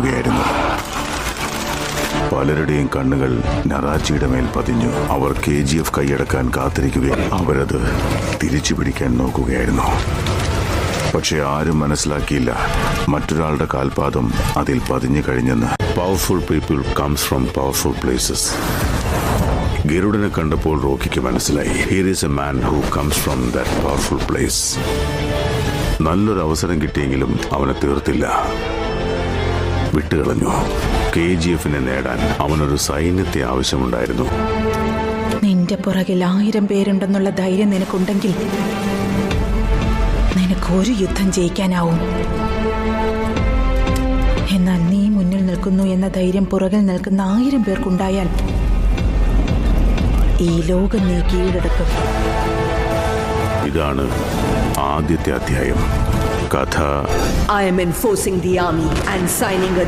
കാത്തിരിക്കുകയായിരുന്നു. പലരുടെയും കണ്ണുകൾ നറാച്ചിയുടെ മേൽ പതിഞ്ഞു. അവർ KGF കൈയടക്കാൻ കാത്തിരിക്കുകയും അവരത് തിരിച്ചു പിടിക്കാൻ നോക്കുകയായിരുന്നു. പക്ഷെ ആരും മനസ്സിലാക്കിയില്ല മറ്റൊരാളുടെ കാൽപാദം അതിൽ പതിഞ്ഞു കഴിഞ്ഞെന്ന്. Powerful people comes from powerful places. ഗരുഡനെ കണ്ടപ്പോൾ റോക്കിക്ക് മനസ്സിലായി, here is a man who comes from that powerful place. നല്ലൊരു അവസരം കിട്ടിയെങ്കിലും അവനെ തീർത്തില്ല, വിട്ടുകളഞ്ഞു. KGFനെ നേടാൻ അവനൊരു സൈന്യത്തെ ആവശ്യമുണ്ടായിരുന്നു. നിന്റെ പുറകിൽ 1000 പേരുണ്ടെന്നുള്ള ധൈര്യം നിനക്കുണ്ടെങ്കിൽ നിനക്കൊരു യുദ്ധം ജയിക്കാനാവും. എന്നാൽ നീ മുന്നിൽ നിൽക്കുന്നു എന്ന ധൈര്യം പുറകിൽ നിൽക്കുന്ന 1000 പേർക്കുണ്ടായാൽ ഈ ലോകം നീ കീഴടക്കും. ഇതാണ് ആദ്യത്തെ അധ്യായം. കഥ I am enforcing the army and signing a